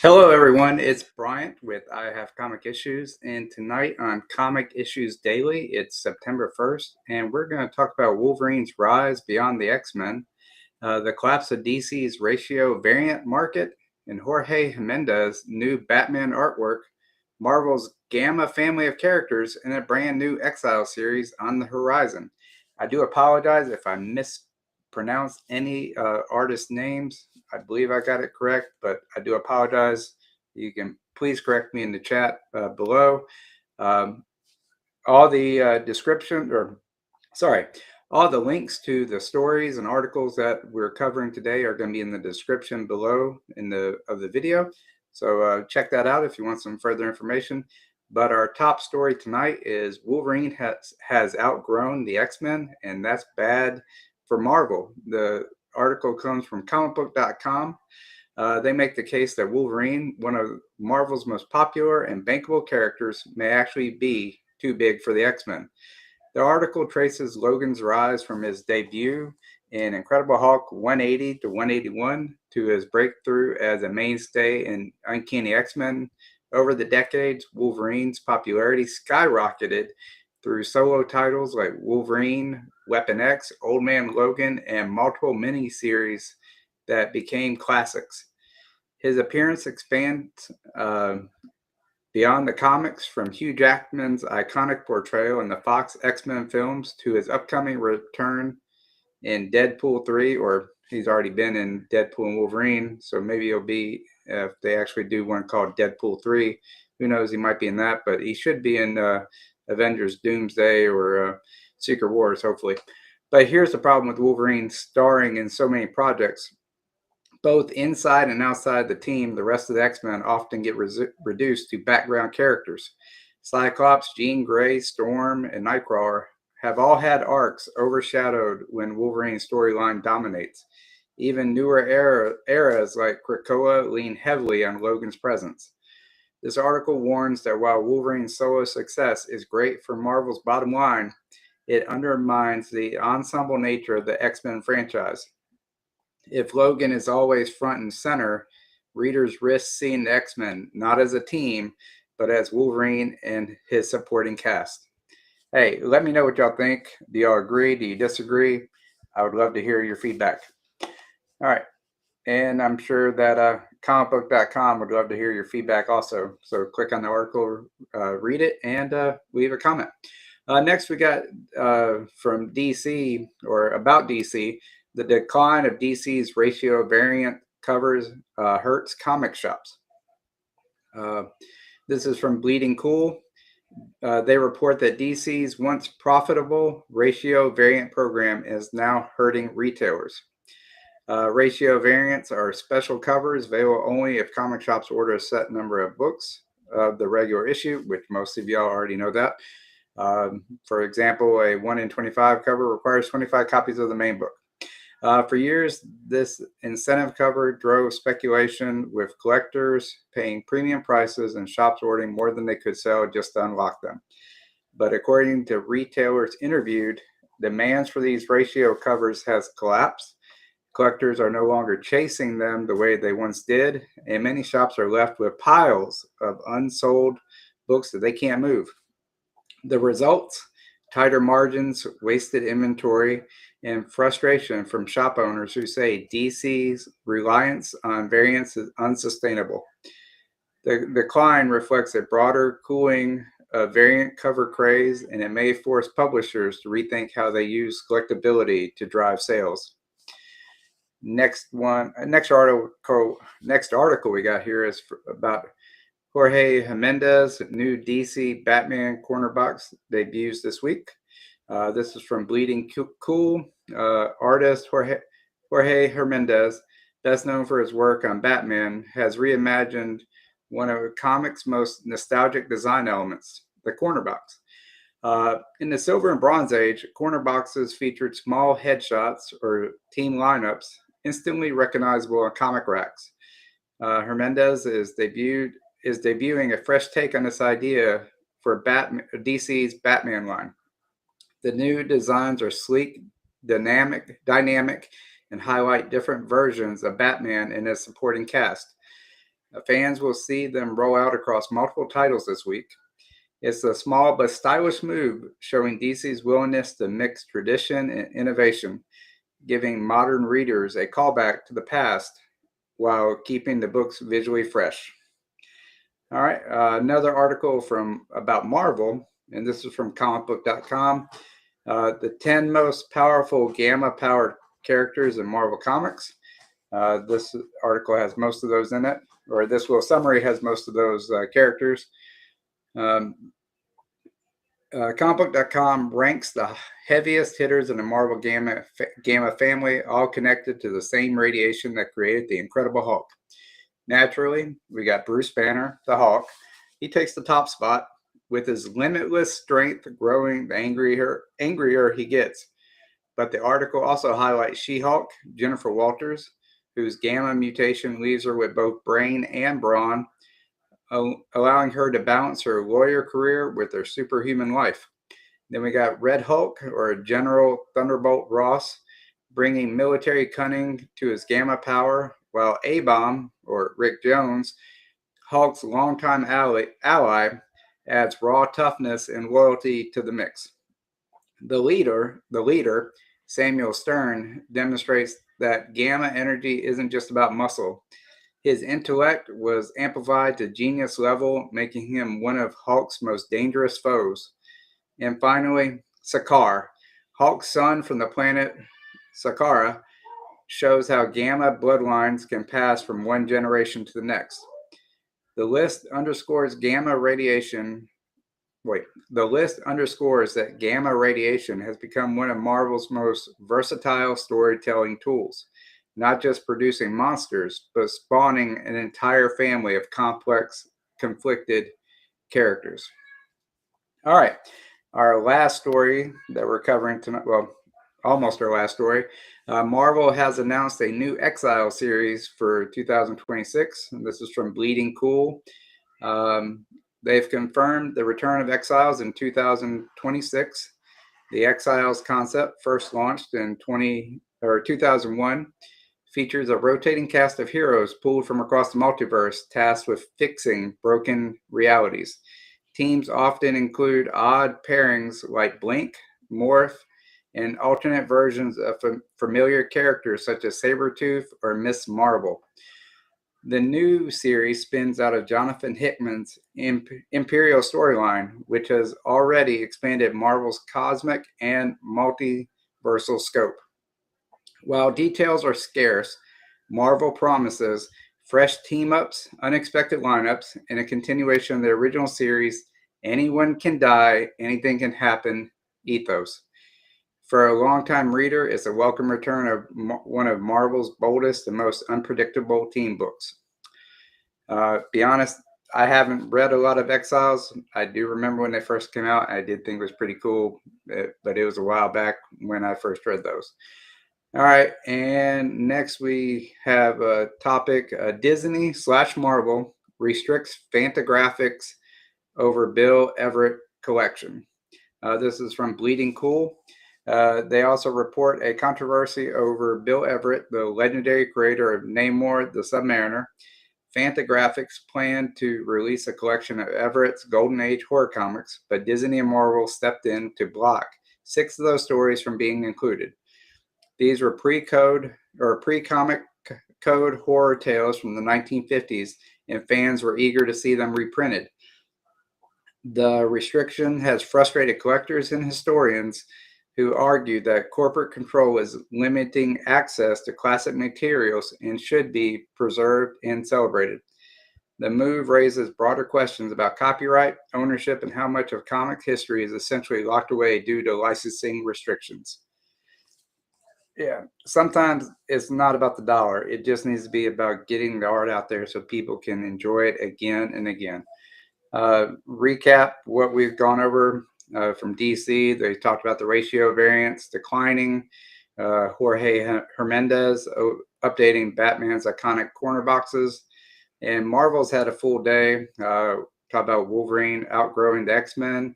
Hello, everyone. It's Bryant with I Have Comic Issues, and tonight on Comic Issues Daily, it's September 1st, and we're going to talk about Wolverine's rise beyond the X-Men, the collapse of DC's ratio variant market, and Jorge Jimenez's new Batman artwork, Marvel's Gamma family of characters, and a brand new Exiles series on the horizon. I do apologize if I mispronounce any artist names. I believe I got it correct, but I do apologize. You can please correct me in the chat below. All the all the links to the stories and articles that we're covering today are going to be in the description below of the video. So check that out if you want some further information. But our top story tonight is Wolverine has outgrown the X-Men, and that's bad for Marvel. The article comes from comicbook.com. They make the case that Wolverine, one of Marvel's most popular and bankable characters, may actually be too big for the X-Men. The article traces Logan's rise from his debut in Incredible Hulk 180 to 181 to his breakthrough as a mainstay in Uncanny X-Men. Over the decades, Wolverine's popularity skyrocketed through solo titles like Wolverine, Weapon X, Old Man Logan, and multiple miniseries that became classics. His appearance expands beyond the comics, from Hugh Jackman's iconic portrayal in the Fox X-Men films to his upcoming return in Deadpool 3, or he's already been in Deadpool and Wolverine, so maybe he'll be, if they actually do one called Deadpool 3, who knows, he might be in that, but he should be in Avengers Doomsday or Secret Wars, hopefully. But here's the problem with Wolverine starring in so many projects. Both inside and outside the team, the rest of the X-Men often get reduced to background characters. Cyclops, Jean Grey, Storm, and Nightcrawler have all had arcs overshadowed when Wolverine's storyline dominates. Even newer eras like Krakoa lean heavily on Logan's presence. This article warns that while Wolverine's solo success is great for Marvel's bottom line, it undermines the ensemble nature of the X-Men franchise. If Logan is always front and center, readers risk seeing the X-Men not as a team, but as Wolverine and his supporting cast. Hey, let me know what y'all think. Do y'all agree? Do you disagree? I would love to hear your feedback. All right. And I'm sure that comicbook.com would love to hear your feedback also. So click on the article, read it, and leave a comment. Next, we got from DC, or about DC, the decline of DC's ratio variant covers hurts comic shops. This is from Bleeding Cool. They report that DC's once profitable ratio variant program is now hurting retailers. Ratio variants are special covers available only if comic shops order a set number of books of the regular issue, which most of y'all already know that. For example, a 1 in 25 cover requires 25 copies of the main book. For years, this incentive cover drove speculation, with collectors paying premium prices and shops ordering more than they could sell just to unlock them. But according to retailers interviewed, demands for these ratio covers has collapsed. Collectors are no longer chasing them the way they once did, and many shops are left with piles of unsold books that they can't move. The results: tighter margins, wasted inventory, and frustration from shop owners who say DC's reliance on variants is unsustainable. The decline reflects a broader cooling of variant cover craze, and it may force publishers to rethink how they use collectability to drive sales. Next article we got here is about Jorge Jimenez, new DC Batman corner box debuts this week. This is from Bleeding Cool. Artist Jorge Jimenez, best known for his work on Batman, has reimagined one of the comics' most nostalgic design elements, the corner box. In the Silver and Bronze Age, corner boxes featured small headshots or team lineups, instantly recognizable on comic racks. Jimenez is debuting a fresh take on this idea for DC's Batman line. The new designs are sleek, dynamic, and highlight different versions of Batman and his supporting cast. Fans will see them roll out across multiple titles this week. It's a small but stylish move, showing DC's willingness to mix tradition and innovation, giving modern readers a callback to the past while keeping the books visually fresh. All right, another article about Marvel, and this is from comicbook.com. The 10 most powerful gamma-powered characters in Marvel Comics. This article has most of those in it, or this little summary has most of those characters. Comicbook.com ranks the heaviest hitters in the Marvel Gamma family, all connected to the same radiation that created the Incredible Hulk. Naturally, we got Bruce Banner, the Hulk. He takes the top spot, with his limitless strength growing the angrier he gets. But the article also highlights She-Hulk, Jennifer Walters, whose gamma mutation leaves her with both brain and brawn, allowing her to balance her lawyer career with her superhuman life. Then we got Red Hulk, or General Thunderbolt Ross, bringing military cunning to his gamma power, while A-Bomb, or Rick Jones, Hulk's longtime ally, adds raw toughness and loyalty to the mix. The leader, Samuel Stern, demonstrates that gamma energy isn't just about muscle. His intellect was amplified to genius level, making him one of Hulk's most dangerous foes. And finally, Sakaar, Hulk's son from the planet Sakaara, shows how gamma bloodlines can pass from one generation to the next. The list underscores that gamma radiation has become one of Marvel's most versatile storytelling tools, not just producing monsters, but spawning an entire family of complex, conflicted characters. All right, our last story that we're covering tonight, well, almost our last story. Marvel has announced a new Exiles series for 2026. And this is from Bleeding Cool. They've confirmed the return of Exiles in 2026. The Exiles concept, first launched in 2001, features a rotating cast of heroes pulled from across the multiverse, tasked with fixing broken realities. Teams often include odd pairings like Blink, Morph, and alternate versions of familiar characters such as Sabretooth or Miss Marvel. The new series spins out of Jonathan Hickman's Imperial storyline, which has already expanded Marvel's cosmic and multiversal scope. While details are scarce, Marvel promises fresh team-ups, unexpected lineups, and a continuation of the original series' anyone can die, anything can happen ethos. For a longtime reader, it's a welcome return of one of Marvel's boldest and most unpredictable team books. Be honest, I haven't read a lot of Exiles. I do remember when they first came out. I did think it was pretty cool, but it was a while back when I first read those. All right, and next we have a topic, Disney/Marvel restricts Fantagraphics over Bill Everett collection. This is from Bleeding Cool. They also report a controversy over Bill Everett, the legendary creator of Namor the Submariner. Fantagraphics planned to release a collection of Everett's Golden Age horror comics, but Disney and Marvel stepped in to block 6 of those stories from being included. These were pre-comic code horror tales from the 1950s, and fans were eager to see them reprinted. The restriction has frustrated collectors and historians who argue that corporate control is limiting access to classic materials and should be preserved and celebrated. The move raises broader questions about copyright, ownership, and how much of comic history is essentially locked away due to licensing restrictions. Yeah, sometimes it's not about the dollar. It just needs to be about getting the art out there so people can enjoy it again and again. Recap what we've gone over. from DC. They talked about the ratio variance declining. Jorge Jimenez updating Batman's iconic corner boxes. And Marvel's had a full day. Talk about Wolverine outgrowing the X-Men.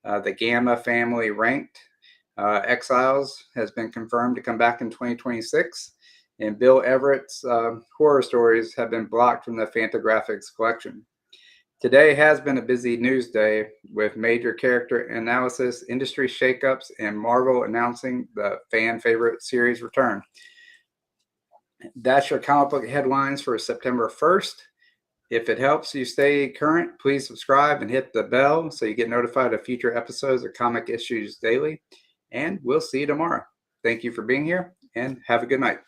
The Gamma family ranked. Exiles has been confirmed to come back in 2026. And Bill Everett's horror stories have been blocked from the Fantagraphics collection. Today has been a busy news day with major character analysis, industry shakeups, and Marvel announcing the fan favorite series return. That's your comic book headlines for September 1st. If it helps you stay current, please subscribe and hit the bell so you get notified of future episodes of Comic Issues Daily. And we'll see you tomorrow. Thank you for being here and have a good night.